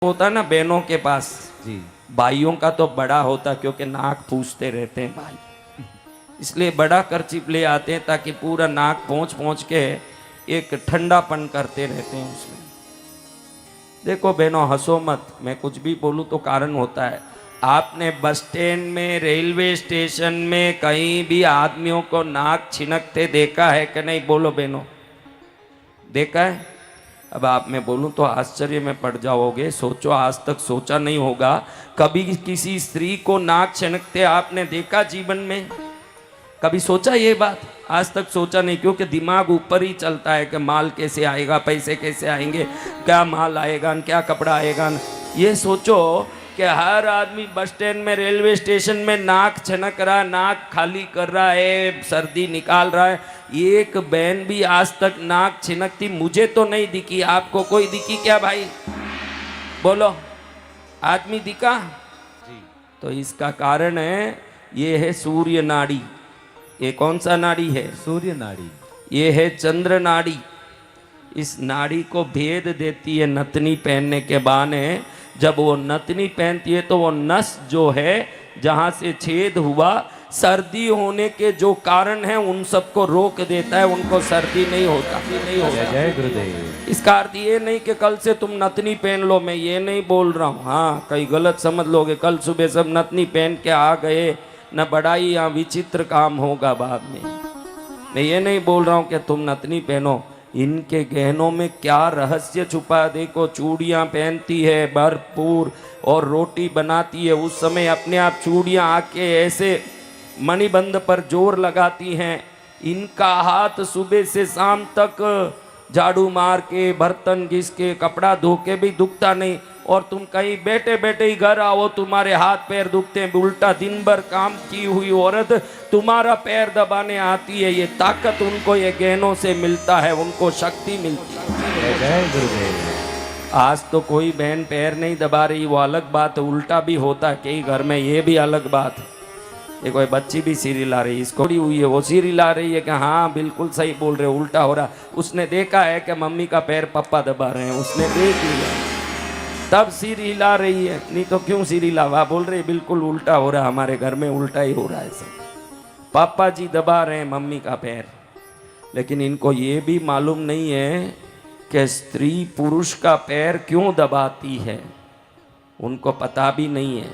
होता है ना बहनों के पास जी। भाइयों का तो बड़ा होता क्योंकि नाक पूछते रहते हैं भाई, इसलिए बड़ा करचिप ले आते हैं ताकि पूरा नाक पहुंच पहुंच के एक ठंडापन करते रहते हैं उसमें। देखो बहनों हंसो मत, मैं कुछ भी बोलूं तो कारण होता है। आपने बस स्टैंड में, रेलवे स्टेशन में, कहीं भी आदमियों को नाक छिनकते देखा है कि नहीं? बोलो बहनों, देखा है? अब आप मैं बोलूं तो आश्चर्य में पड़ जाओगे। सोचो, आज तक सोचा नहीं होगा कभी किसी स्त्री को नाक छिनकते आपने देखा जीवन में? कभी सोचा ये बात? आज तक सोचा नहीं, क्योंकि दिमाग ऊपर ही चलता है कि माल कैसे आएगा, पैसे कैसे आएंगे, क्या माल आएगा, क्या कपड़ा आएगा। ये सोचो कि हर आदमी बस स्टैंड में, रेलवे स्टेशन में नाक छिनक रहा है, नाक खाली कर रहा है, सर्दी निकाल रहा है। एक बहन भी आज तक नाक छिनकती मुझे तो नहीं दिखी। आपको कोई दिखी क्या भाई? बोलो, आदमी दिखा? जी। तो इसका कारण है, ये है सूर्य नाड़ी। ये कौन सा नाड़ी है? सूर्य नाड़ी। ये है चंद्र नाड़ी। इस नाड़ी को भेद देती है नथनी पहनने के बहाने। जब वो नथनी पहनती है तो वो नस जो है, जहाँ से छेद हुआ, सर्दी होने के जो कारण है उन सबको रोक देता है, उनको सर्दी नहीं होता। जय गुरुदेव। इसका अर्थ ये नहीं कि कल से तुम नथनी पहन लो, मैं ये नहीं बोल रहा हूँ। हाँ, कई गलत समझ लोगे, कल सुबह सब नथनी पहन के आ गए, न बड़ाई या विचित्र काम होगा बाद में। मैं ये नहीं बोल रहा हूँ कि तुम नथनी पहनो। इनके गहनों में क्या रहस्य छुपा है देखो। चूड़ियाँ पहनती है भरपूर और रोटी बनाती है, उस समय अपने आप चूड़ियाँ आके ऐसे मणिबंध पर जोर लगाती हैं। इनका हाथ सुबह से शाम तक झाड़ू मार के, बर्तन घिस के, कपड़ा धो के भी दुखता नहीं, और तुम कहीं बैठे बैठे ही घर आओ तुम्हारे हाथ पैर दुखते हैं। उल्टा दिन भर काम की हुई औरत तुम्हारा पैर दबाने आती है। ये ताकत उनको ये गहनों से मिलता है, उनको शक्ति मिलती है। जय गुरुदेव। आज तो कोई बहन पैर नहीं दबा रही, वो अलग बात है। उल्टा भी होता है कई घर में, ये भी अलग बात है। ये कोई बच्ची भी सीरी ला रही है, इसको हुई है, वो सीरी ला रही है कि हाँ बिल्कुल सही बोल रहे हो, उल्टा हो रहा। उसने देखा है कि मम्मी का पैर पप्पा दबा रहे हैं, उसने देख लिया तब सिर हिला रही है, नहीं तो क्यों सिर हिला? वह बोल रही बिल्कुल उल्टा हो रहा, हमारे घर में उल्टा ही हो रहा है सब। पापा जी दबा रहे हैं मम्मी का पैर। लेकिन इनको ये भी मालूम नहीं है कि स्त्री पुरुष का पैर क्यों दबाती है, उनको पता भी नहीं है।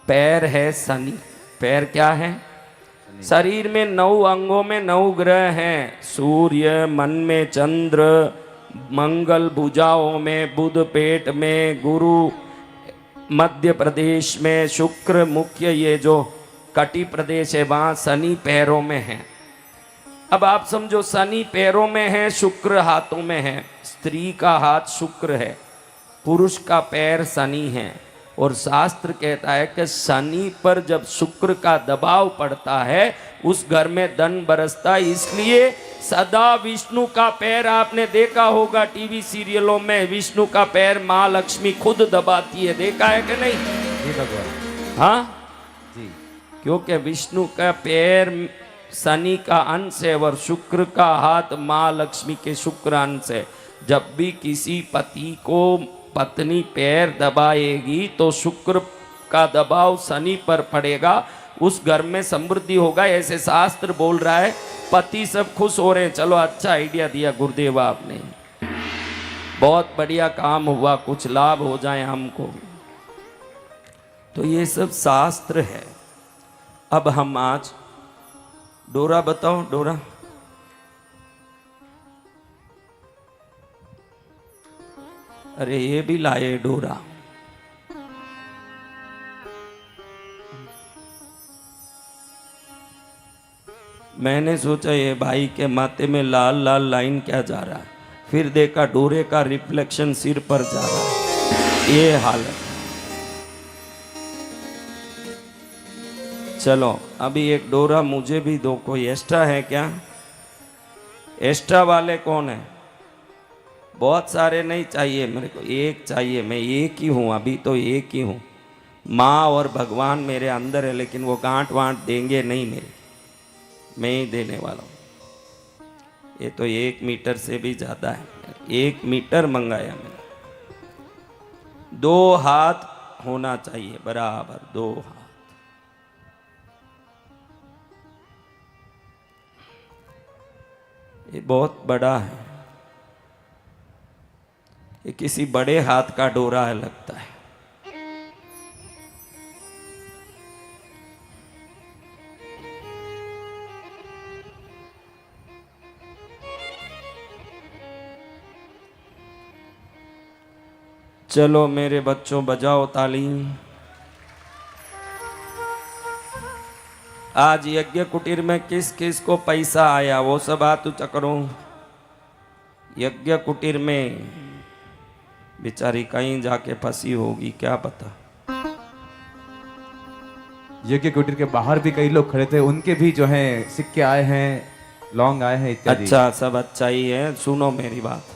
पैर है शनि। पैर क्या है? शरीर में 9 अंगों में 9 ग्रह हैं। सूर्य, मन में चंद्र, मंगल भुजाओं में, बुध पेट में, गुरु मध्य प्रदेश में, शुक्र मुख्य ये जो कटी प्रदेश है वहाँ, शनि पैरों में है। अब आप समझो, शनि पैरों में है, शुक्र हाथों में है। स्त्री का हाथ शुक्र है, पुरुष का पैर शनि है। और शास्त्र कहता है कि शनि पर जब शुक्र का दबाव पड़ता है उस घर में धन बरसता है। इसलिए सदा विष्णु का पैर, आपने देखा होगा टीवी सीरियलों में, विष्णु का पैर माँ लक्ष्मी खुद दबाती है, देखा है कि नहीं? जी भगवान। हाँ जी। क्योंकि विष्णु का पैर शनि का अंश है और शुक्र का हाथ माँ लक्ष्मी के शुक्र अंश है। जब भी किसी पति को पत्नी पैर दबाएगी तो शुक्र का दबाव शनि पर पड़ेगा, उस घर में समृद्धि होगा, ऐसे शास्त्र बोल रहा है। पति सब खुश हो रहे हैं। चलो, अच्छा आइडिया दिया गुरुदेव आपने, बहुत बढ़िया काम हुआ, कुछ लाभ हो जाए हमको। तो ये सब शास्त्र है। अब हम आज डोरा बताओ, डोरा अरे ये भी लाए डोरा। मैंने सोचा ये भाई के माथे में लाल लाल लाइन क्या जा रहा है, फिर देखा डोरे का रिफ्लेक्शन सिर पर जा रहा है। ये हालत। चलो अभी एक डोरा मुझे भी दो। कोई एक्स्ट्रा है क्या? एक्स्ट्रा वाले कौन है? बहुत सारे नहीं चाहिए मेरे को, एक चाहिए। मैं एक ही हूँ, अभी तो एक ही हूँ। माँ और भगवान मेरे अंदर है, लेकिन वो गांठ वांट देंगे नहीं मेरे, मैं ही देने वाला हूँ। ये तो 1 मीटर से भी ज़्यादा है, 1 मीटर मंगाया मैंने। 2 हाथ होना चाहिए बराबर, 2 हाथ। ये बहुत बड़ा है, ये किसी बड़े हाथ का डोरा है लगता है। चलो मेरे बच्चों बजाओ ताली। आज यज्ञ कुटीर में किस किस को पैसा आया वो सब हाथ ऊंचा करो। यज्ञ कुटीर में बेचारी कहीं जाके फंसी होगी क्या पता। यज्ञ कुटीर के बाहर भी कई लोग खड़े थे, उनके भी जो हैं सिक्के आए हैं, लौंग आए हैं इत्यादि। अच्छा, सब अच्छा ही है। सुनो मेरी बात,